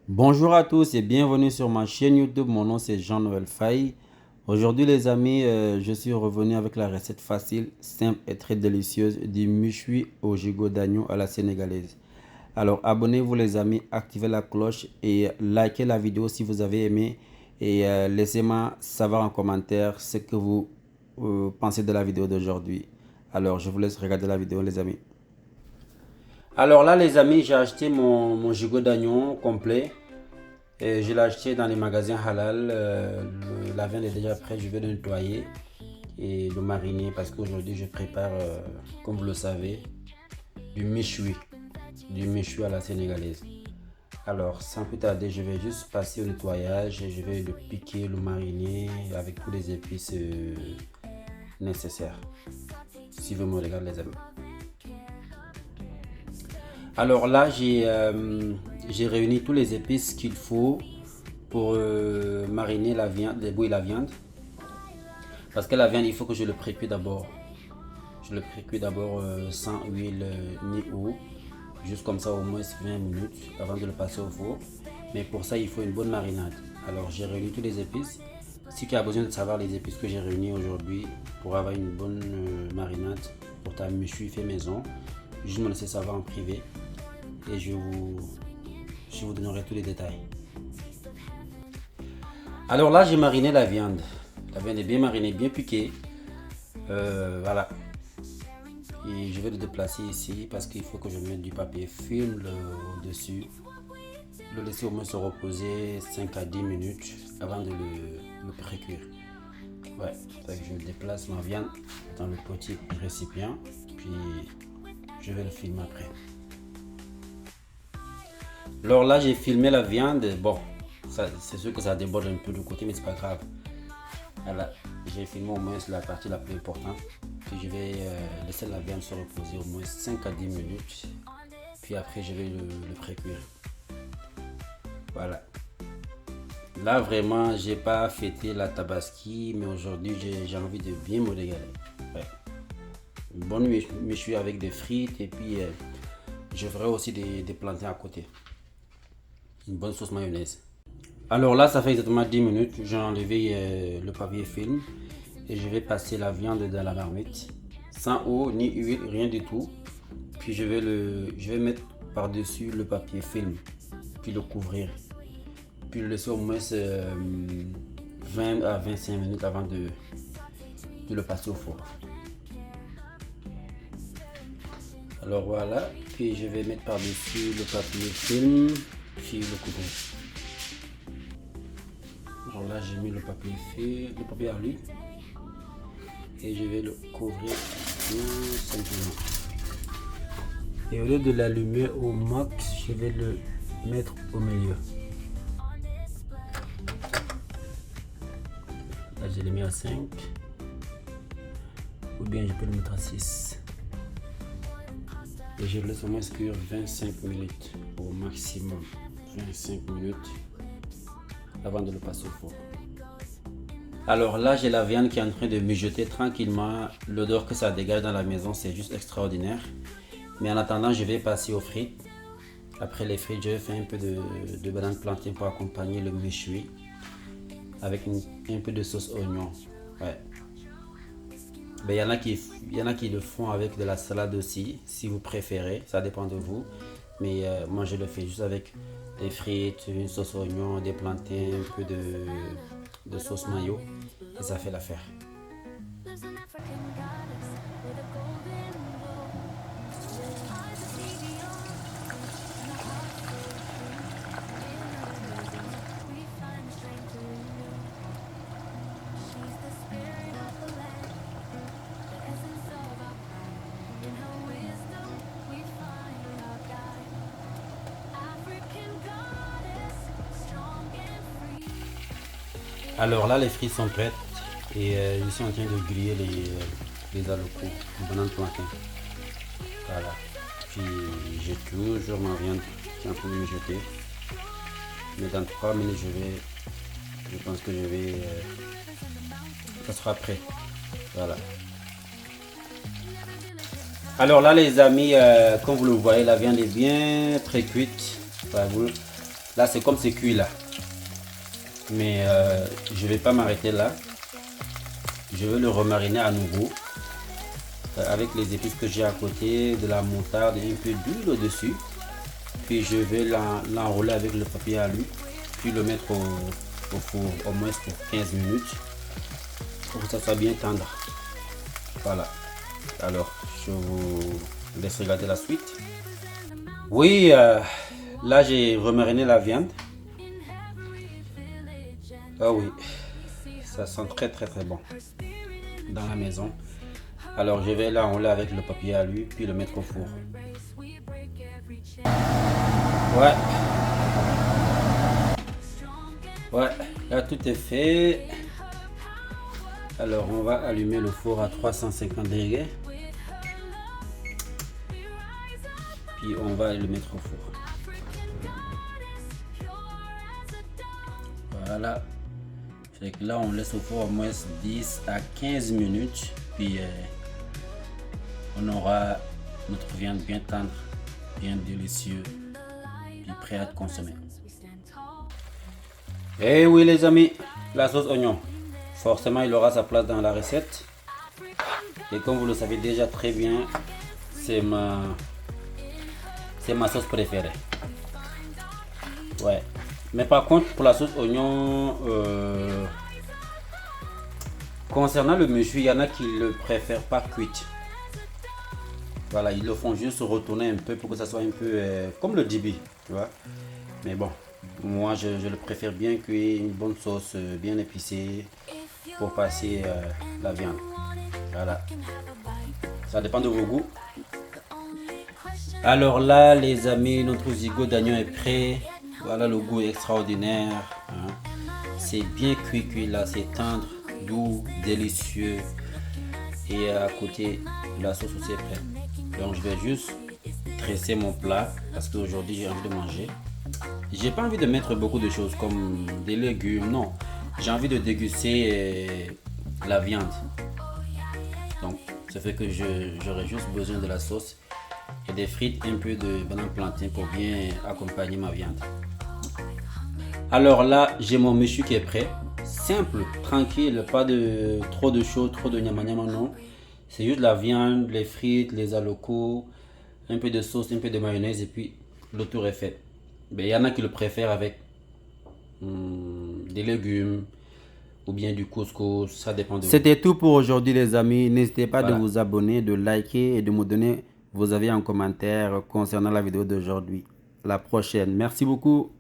Bonjour à tous et bienvenue sur ma chaîne YouTube. Mon nom c'est Jean-Noël Faye. Aujourd'hui les amis, je suis revenu avec la recette facile, simple et très délicieuse du méchoui au gigot d'agneau à la sénégalaise. Alors abonnez-vous les amis, activez la cloche et likez la vidéo si vous avez aimé. Et laissez-moi savoir en commentaire ce que vous pensez de la vidéo d'aujourd'hui. Alors je vous laisse regarder la vidéo les amis. Alors là les amis, j'ai acheté mon gigot d'agneau complet. Et je l'ai acheté dans les magasins halal. La viande est déjà prête. Je vais le nettoyer et le mariner parce qu'aujourd'hui je prépare, comme vous le savez, du méchoui. Du méchoui à la sénégalaise. Alors sans plus tarder, je vais juste passer au nettoyage et je vais le piquer, le mariner avec tous les épices nécessaires. Si vous me regardez les amis. Alors là, j'ai réuni tous les épices qu'il faut pour mariner la viande, débouiller la viande. Parce que la viande, il faut que je le précuis d'abord. Je le précuis d'abord sans huile ni eau. Juste comme ça au moins 20 minutes avant de le passer au four. Mais pour ça, il faut une bonne marinade. Alors j'ai réuni tous les épices. Si tu as besoin de savoir les épices que j'ai réunis aujourd'hui pour avoir une bonne marinade pour ta méchoui fait maison, juste me laisser savoir en privé et je vous donnerai tous les détails. Alors là, j'ai mariné la viande. La viande est bien marinée, bien piquée. Voilà. Et je vais le déplacer ici parce qu'il faut que je mette du papier film au-dessus. Le laisser au moins se reposer 5 à 10 minutes avant de le précuire. Ouais, donc je déplace ma viande dans le petit récipient. Puis je vais le filmer après. Alors là, j'ai filmé la viande. Bon, c'est sûr que ça déborde un peu de côté, mais c'est pas grave. Voilà, j'ai filmé au moins la partie la plus importante. Puis je vais laisser la viande se reposer au moins 5 à 10 minutes. Puis après, je vais le précuire. Voilà. Là, vraiment, j'ai pas fêté la tabaski, mais aujourd'hui, j'ai envie de bien me régaler. Ouais. Une bonne méchoui avec des frites et puis je ferai aussi des plantains à côté. Une bonne sauce mayonnaise. Alors là, ça fait exactement 10 minutes. J'ai enlevé le papier film et je vais passer la viande dans la marmite. Sans eau ni huile, rien du tout. Puis je vais mettre par-dessus le papier film. Puis le couvrir. Puis le laisser au moins 20 à 25 minutes avant de le passer au four. Alors voilà. Puis je vais mettre par-dessus le papier film. Puis le couvrir. Alors là, j'ai mis le papier alu et je vais le couvrir tout simplement. Et au lieu de l'allumer au max, je vais le mettre au milieu. Là, je l'ai mis à 5 ou bien je peux le mettre à 6. Et je le laisse au moins cuire 25 minutes au maximum. 25 minutes avant de le passer au four. Alors là, j'ai la viande qui est en train de mijoter tranquillement. L'odeur que ça dégage dans la maison, c'est juste extraordinaire. Mais en attendant, je vais passer aux frites. Après les frites, je vais faire un peu de banane plantain pour accompagner le méchoui avec un peu de sauce oignon. Ouais. Ben, y en a qui le font avec de la salade aussi, si vous préférez. Ça dépend de vous. Mais moi, je le fais juste avec des frites, une sauce oignon, des plantains, un peu de sauce mayo. Et ça fait l'affaire. Alors là, les frites sont prêtes et je suis en train de griller les haricots, les bananes plantain. Voilà. Puis j'ai toujours ma viande qui est en train de me jeter. Mais dans 3 minutes, je pense que ça sera prêt. Voilà. Alors là, les amis, comme vous le voyez, la viande est bien pré-cuite. Voilà, Là, c'est comme c'est cuit là. Mais je vais pas m'arrêter là. Je vais le remariner à nouveau. Avec les épices que j'ai à côté, de la moutarde et un peu d'huile au-dessus. Puis je vais l'enrouler avec le papier alu. Puis le mettre au four au moins pour 15 minutes. Pour que ça soit bien tendre. Voilà. Alors, je vous laisse regarder la suite. Oui, là j'ai remariné la viande. Ah oui, ça sent très très très bon dans la maison. Alors je vais l'enrouler avec le papier alu puis le mettre au four. Ouais. Ouais, là tout est fait. Alors on va allumer le four à 350 degrés. Puis on va le mettre au four. Voilà. Fait que là on laisse au four au moins 10 à 15 minutes. Puis on aura notre viande bien tendre, bien délicieux, puis prêt à être consommé. Et oui les amis, la sauce oignon, forcément il aura sa place dans la recette. Et comme vous le savez déjà très bien, c'est ma sauce préférée. Ouais. Mais par contre pour la sauce oignon, concernant le méchoui, il y en a qui le préfèrent pas cuite. Voilà, ils le font juste retourner un peu pour que ça soit un peu comme le dibi, tu vois. Mais bon, moi je le préfère bien cuit, une bonne sauce bien épicée pour passer la viande. Voilà, ça dépend de vos goûts. Alors là, les amis, notre zigot d'agneau est prêt. Voilà le goût extraordinaire. Hein. C'est bien cuit là, c'est tendre, doux, délicieux. Et à côté, la sauce aussi est prête. Donc je vais juste dresser mon plat parce qu'aujourd'hui j'ai envie de manger. J'ai pas envie de mettre beaucoup de choses comme des légumes, non. J'ai envie de déguster la viande. Donc ça fait que j'aurai juste besoin de la sauce et des frites, un peu de banane plantain pour bien accompagner ma viande. Alors là, j'ai mon méchoui qui est prêt. Simple, tranquille, pas de trop de choses, trop de nyama nyama, non. C'est juste la viande, les frites, les alocos, un peu de sauce, un peu de mayonnaise et puis le tour est fait. Mais il y en a qui le préfèrent avec des légumes ou bien du couscous, ça dépend de vous. C'était tout pour aujourd'hui les amis. N'hésitez pas de vous abonner, de liker et de me donner vos avis en commentaire concernant la vidéo d'aujourd'hui. À la prochaine. Merci beaucoup.